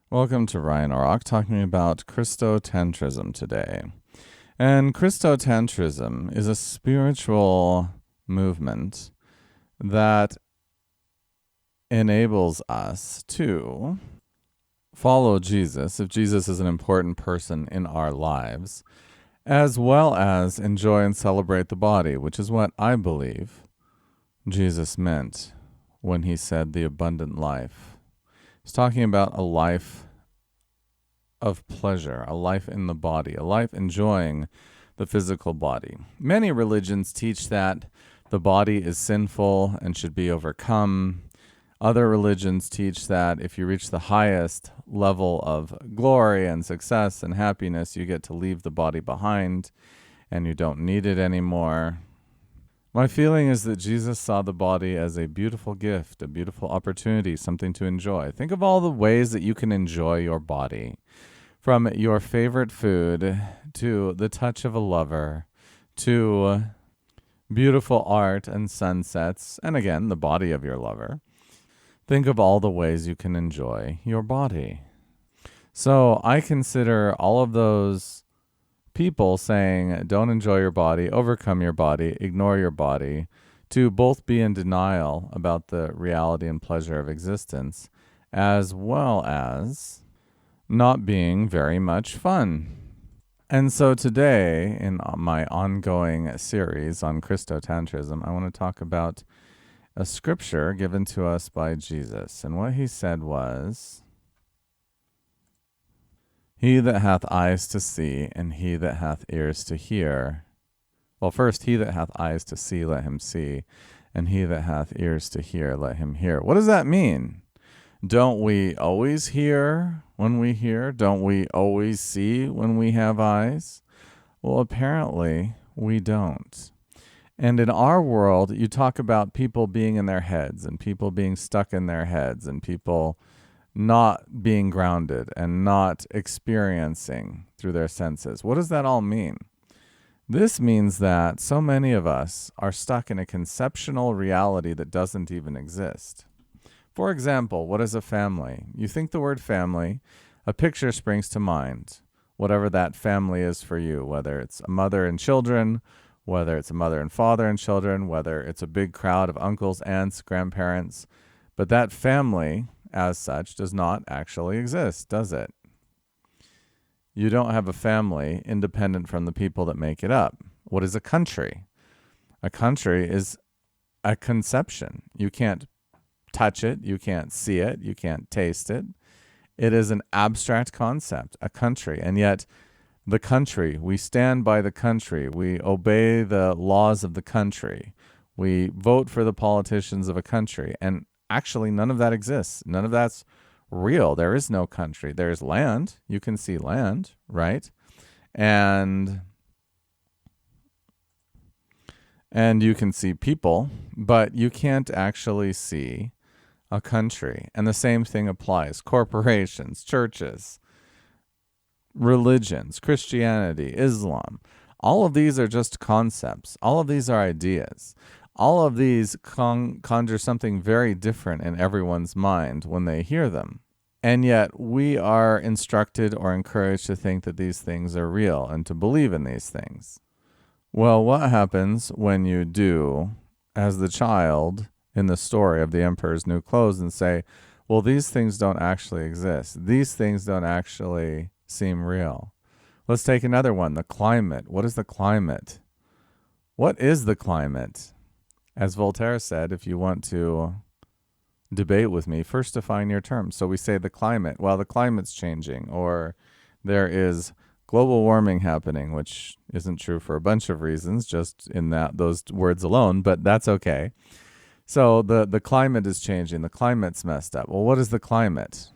Welcome to Ryan Orrock talking about Christo-Tantrism today. And Christo-Tantrism is a spiritual movement that enables us to follow Jesus, if Jesus is an important person in our lives, as well as enjoy and celebrate the body, which is what I believe Jesus meant when he said the abundant life. He's talking about a life of pleasure, a life in the body, a life enjoying the physical body. Many religions teach that the body is sinful and should be overcome. Other religions teach that if you reach the highest level of glory and success and happiness, you get to leave the body behind and you don't need it anymore. My feeling is that Jesus saw the body as a beautiful gift, a beautiful opportunity, something to enjoy. Think of all the ways that you can enjoy your body, from your favorite food to the touch of a lover to beautiful art and sunsets, and again, the body of your lover. Think of all the ways you can enjoy your body. So I consider all of those people saying, don't enjoy your body, overcome your body, ignore your body, to both be in denial about the reality and pleasure of existence, as well as not being very much fun. And so today, in my ongoing series on Christo-Tantrism, I want to talk about a scripture given to us by Jesus. And what he said was, "He that hath eyes to see, and he that hath ears to hear." Well, first, he that hath eyes to see, let him see, and he that hath ears to hear, let him hear. What does that mean? Don't we always hear when we hear? Don't we always see when we have eyes? Well, apparently we don't. And in our world, you talk about people being in their heads and people being stuck in their heads and people not being grounded and not experiencing through their senses. What does that all mean? This means that so many of us are stuck in a conceptual reality that doesn't even exist. For example, what is a family? You think the word family, a picture springs to mind, whatever that family is for you, whether it's a mother and children, whether it's a mother and father and children, whether it's a big crowd of uncles, aunts, grandparents. But that family, as such, does not actually exist, does it? You don't have a family independent from the people that make it up. What is a country? A country is a conception. You can't touch it, you can't see it, you can't taste it. It is an abstract concept, a country. And yet, the country, we stand by the country, we obey the laws of the country, we vote for the politicians of a country, and actually none of that exists. None of that's real. There is no country. There's land. You can see land, right? And you can see people, but you can't actually see a country. And the same thing applies. Corporations, churches, religions, Christianity, Islam. All of these are just concepts. All of these are ideas. All of these conjure something very different in everyone's mind when they hear them. And yet we are instructed or encouraged to think that these things are real and to believe in these things. Well, what happens when you do, as the child in the story of the Emperor's New Clothes, and say, well, these things don't actually exist. These things don't actually seem real. Let's take another one, the climate. What is the climate? What is the climate? As Voltaire said, if you want to debate with me, first define your terms. So we say the climate. Well, the climate's changing, or there is global warming happening, which isn't true for a bunch of reasons, just in those words alone, but that's okay. So the climate is changing. The climate's messed up. Well, what is the climate?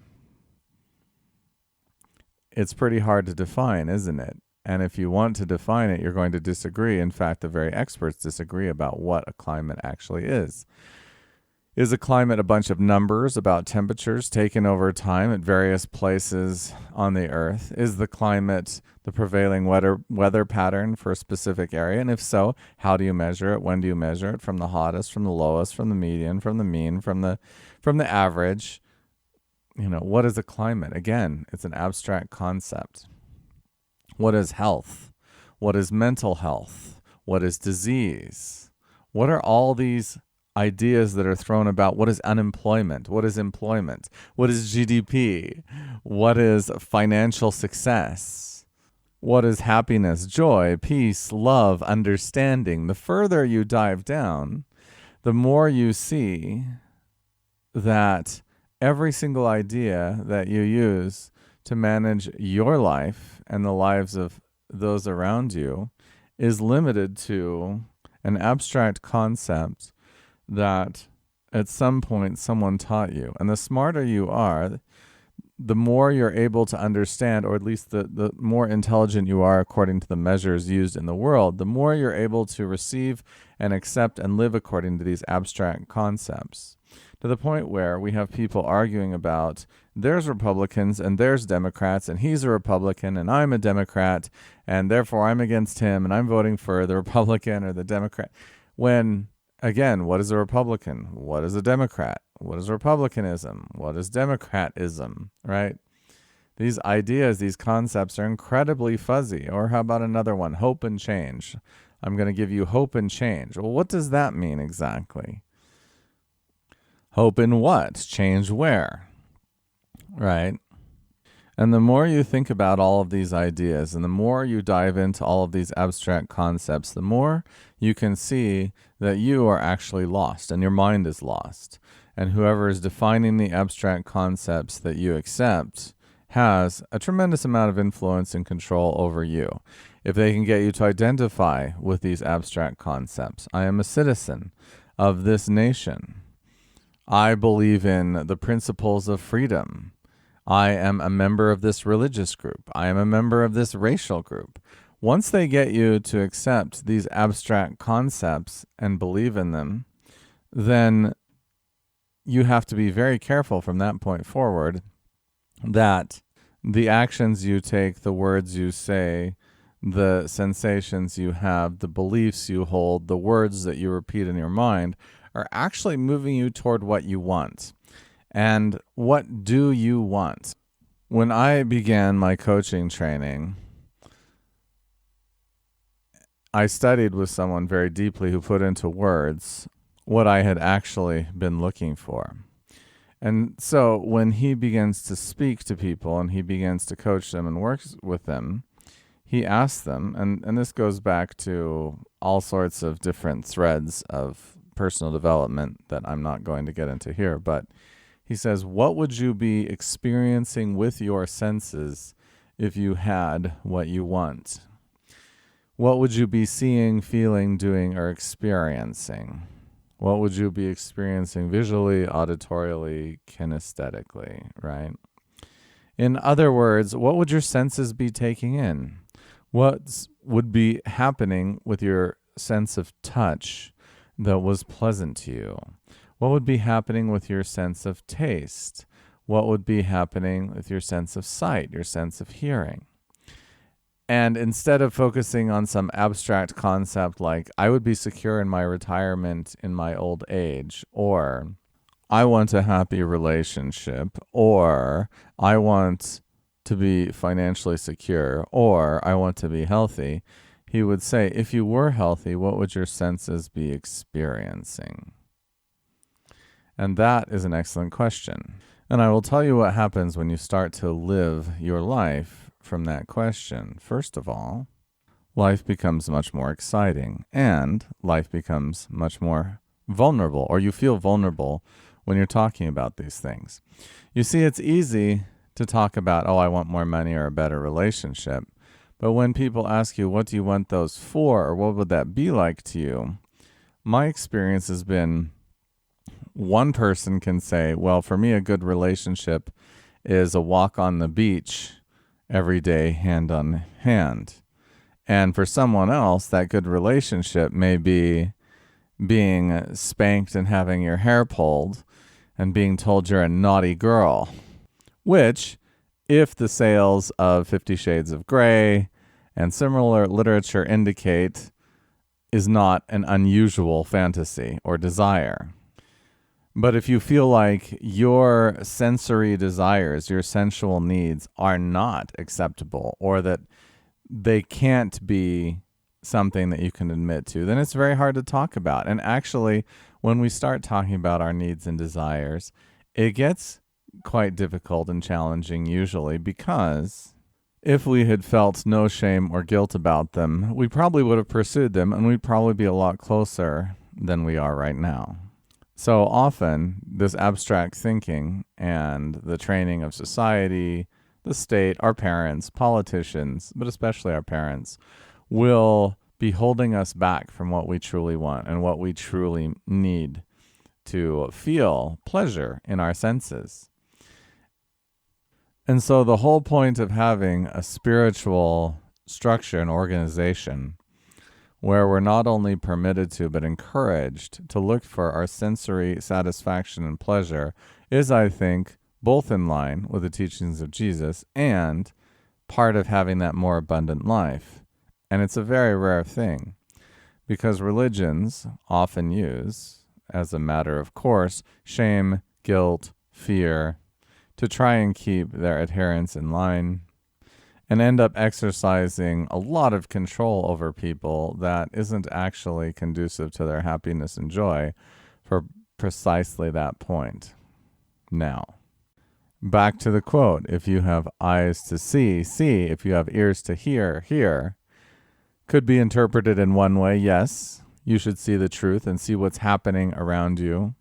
It's pretty hard to define, isn't it? And if you want to define it, you're going to disagree. In fact, the very experts disagree about what a climate actually is. Is a climate a bunch of numbers about temperatures taken over time at various places on the earth? Is the climate the prevailing weather pattern for a specific area? And if so, how do you measure it? When do you measure it? From the hottest, from the lowest, from the median, from the mean, from the average? What is a climate? Again, it's an abstract concept. What is health? What is mental health? What is disease? What are all these ideas that are thrown about? What is unemployment? What is employment? What is GDP? What is financial success? What is happiness, joy, peace, love, understanding? The further you dive down, the more you see that every single idea that you use to manage your life and the lives of those around you is limited to an abstract concept that at some point someone taught you. And the smarter you are, the more you're able to understand, or at least the more intelligent you are according to the measures used in the world, the more you're able to receive and accept and live according to these abstract concepts. To the point where we have people arguing about there's Republicans and there's Democrats, and he's a Republican and I'm a Democrat, and therefore I'm against him and I'm voting for the Republican or the Democrat. When, again, what is a Republican? What is a Democrat? What is Republicanism? What is Democratism, right? These ideas, these concepts are incredibly fuzzy. Or how about another one? Hope and change. I'm going to give you hope and change. Well, what does that mean exactly? Hope in what? Change where? Right? And the more you think about all of these ideas and the more you dive into all of these abstract concepts, the more you can see that you are actually lost and your mind is lost. And whoever is defining the abstract concepts that you accept has a tremendous amount of influence and control over you. If they can get you to identify with these abstract concepts, I am a citizen of this nation. I believe in the principles of freedom. I am a member of this religious group. I am a member of this racial group. Once they get you to accept these abstract concepts and believe in them, then you have to be very careful from that point forward that the actions you take, the words you say, the sensations you have, the beliefs you hold, the words that you repeat in your mind are actually moving you toward what you want. And what do you want? When I began my coaching training, I studied with someone very deeply who put into words what I had actually been looking for. And so when he begins to speak to people and he begins to coach them and work with them, he asks them, and this goes back to all sorts of different threads of personal development that I'm not going to get into here, but he says, what would you be experiencing with your senses if you had what you want? What would you be seeing, feeling, doing, or experiencing? What would you be experiencing visually, auditorially, kinesthetically, right? In other words, what would your senses be taking in? What would be happening with your sense of touch that was pleasant to you? What would be happening with your sense of taste? What would be happening with your sense of sight, your sense of hearing? And instead of focusing on some abstract concept like, I would be secure in my retirement in my old age, or I want a happy relationship, or I want to be financially secure, or I want to be healthy, he would say, if you were healthy, what would your senses be experiencing? And that is an excellent question. And I will tell you what happens when you start to live your life from that question. First of all, life becomes much more exciting and life becomes much more vulnerable, or you feel vulnerable when you're talking about these things. You see, it's easy to talk about, oh, I want more money or a better relationship. But when people ask you, what do you want those for, or what would that be like to you? My experience has been, one person can say, well, for me, a good relationship is a walk on the beach every day, hand on hand. And for someone else, that good relationship may be being spanked and having your hair pulled and being told you're a naughty girl, which, if the sales of 50 Shades of Grey and similar literature indicate, is not an unusual fantasy or desire. But if you feel like your sensory desires, your sensual needs are not acceptable, or that they can't be something that you can admit to, then it's very hard to talk about. And actually, when we start talking about our needs and desires, it gets quite difficult and challenging usually, because if we had felt no shame or guilt about them, we probably would have pursued them, and we'd probably be a lot closer than we are right now. So often, this abstract thinking and the training of society, the state, our parents, politicians, but especially our parents, will be holding us back from what we truly want and what we truly need to feel pleasure in our senses. And so the whole point of having a spiritual structure and organization where we're not only permitted to, but encouraged to look for our sensory satisfaction and pleasure is, I think, both in line with the teachings of Jesus and part of having that more abundant life. And it's a very rare thing, because religions often use, as a matter of course, shame, guilt, fear, to try and keep their adherents in line, and end up exercising a lot of control over people that isn't actually conducive to their happiness and joy for precisely that point. Now, back to the quote: if you have eyes to see, see; if you have ears to hear, hear. Could be interpreted in one way: yes, you should see the truth and see what's happening around you,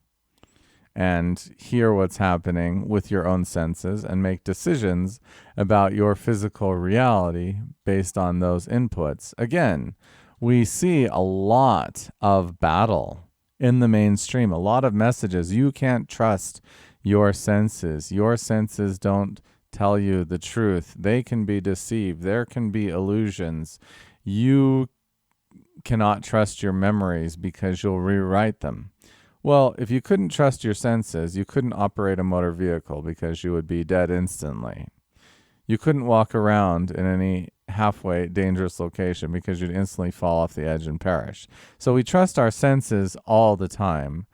and hear what's happening with your own senses, and make decisions about your physical reality based on those inputs. Again, we see a lot of battle in the mainstream, a lot of messages. You can't trust your senses. Your senses don't tell you the truth. They can be deceived. There can be illusions. You cannot trust your memories because you'll rewrite them. Well, if you couldn't trust your senses, you couldn't operate a motor vehicle because you would be dead instantly. You couldn't walk around in any halfway dangerous location because you'd instantly fall off the edge and perish. So we trust our senses all the time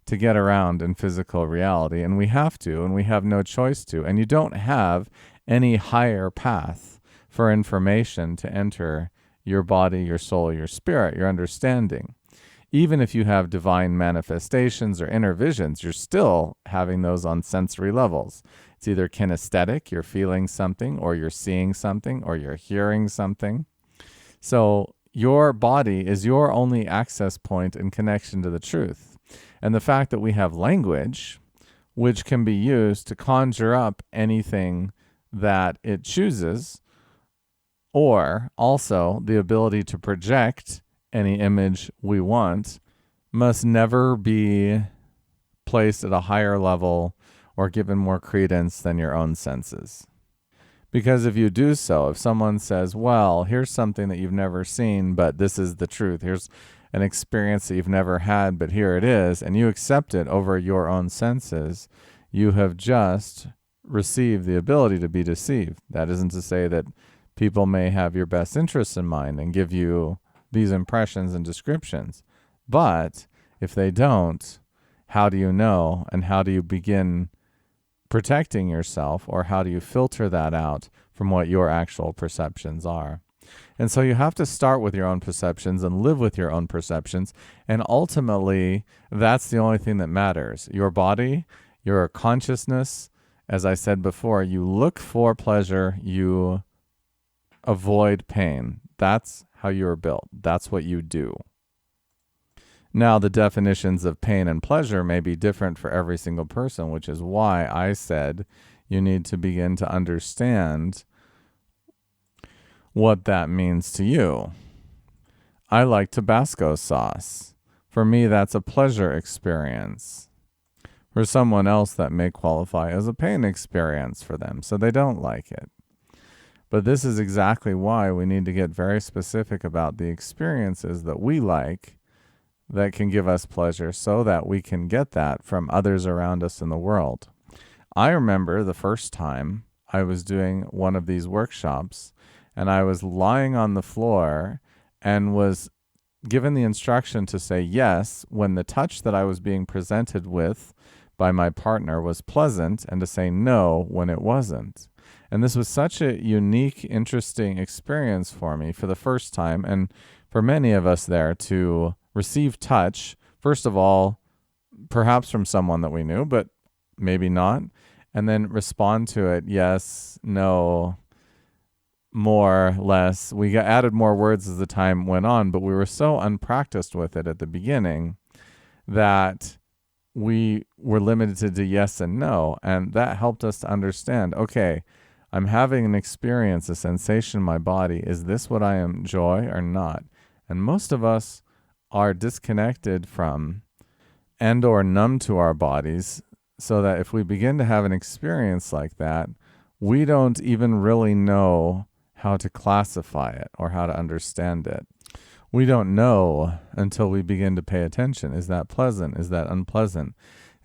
to get around in physical reality, and we have to, and we have no choice to. And you don't have any higher path for information to enter your body, your soul, your spirit, your understanding. Even if you have divine manifestations or inner visions, you're still having those on sensory levels. It's either kinesthetic, you're feeling something, or you're seeing something, or you're hearing something. So your body is your only access point and connection to the truth. And the fact that we have language, which can be used to conjure up anything that it chooses, or also the ability to project any image we want, must never be placed at a higher level or given more credence than your own senses. Because if you do so, if someone says, well, here's something that you've never seen, but this is the truth, here's an experience that you've never had, but here it is, and you accept it over your own senses, you have just received the ability to be deceived. That isn't to say that people may have your best interests in mind and give you these impressions and descriptions. But if they don't, how do you know, and how do you begin protecting yourself, or how do you filter that out from what your actual perceptions are? And so you have to start with your own perceptions and live with your own perceptions. And ultimately, that's the only thing that matters. Your body, your consciousness, as I said before, you look for pleasure, you avoid pain. That's how you're built. That's what you do. Now, the definitions of pain and pleasure may be different for every single person, which is why I said you need to begin to understand what that means to you. I like Tabasco sauce. For me, that's a pleasure experience. For someone else, that may qualify as a pain experience for them, so they don't like it. But this is exactly why we need to get very specific about the experiences that we like that can give us pleasure, so that we can get that from others around us in the world. I remember the first time I was doing one of these workshops, and I was lying on the floor and was given the instruction to say yes when the touch that I was being presented with by my partner was pleasant, and to say no when it wasn't. And this was such a unique, interesting experience for me for the first time, and for many of us there, to receive touch, first of all, perhaps from someone that we knew, but maybe not, and then respond to it, yes, no, more, less. We added more words as the time went on, but we were so unpracticed with it at the beginning that we were limited to yes and no. And that helped us to understand, okay, I'm having an experience, a sensation in my body. Is this what I enjoy or not? And most of us are disconnected from and or numb to our bodies, so that if we begin to have an experience like that, we don't even really know how to classify it or how to understand it. We don't know until we begin to pay attention. Is that pleasant? Is that unpleasant?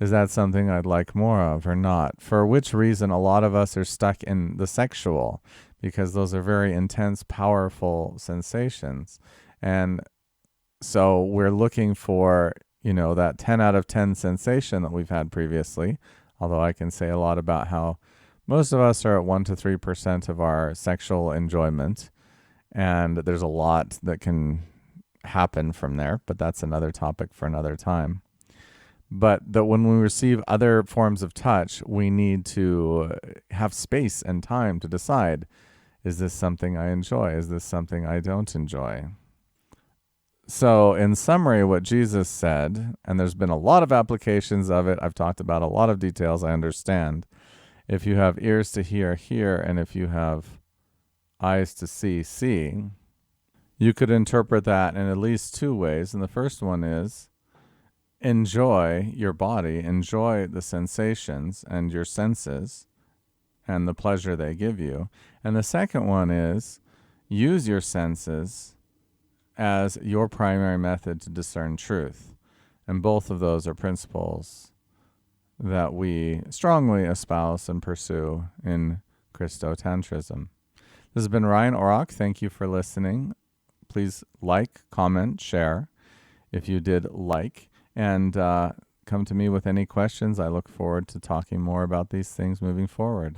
Is that something I'd like more of or not? For which reason a lot of us are stuck in the sexual, because those are very intense, powerful sensations. And so we're looking for, that 10 out of 10 sensation that we've had previously, although I can say a lot about how most of us are at 1 to 3% of our sexual enjoyment, and there's a lot that can happen from there, but that's another topic for another time. But that when we receive other forms of touch, we need to have space and time to decide, is this something I enjoy? Is this something I don't enjoy? So in summary, what Jesus said, and there's been a lot of applications of it, I've talked about a lot of details, I understand. If you have ears to hear, hear, and if you have eyes to see, see. You could interpret that in at least two ways. And the first one is, enjoy your body, enjoy the sensations and your senses and the pleasure they give you. And the second one is, use your senses as your primary method to discern truth. And both of those are principles that we strongly espouse and pursue in Christo-Tantrism. This has been Ryan Orrock. Thank you for listening. Please like, comment, share if you did like, and come to me with any questions. I look forward to talking more about these things moving forward.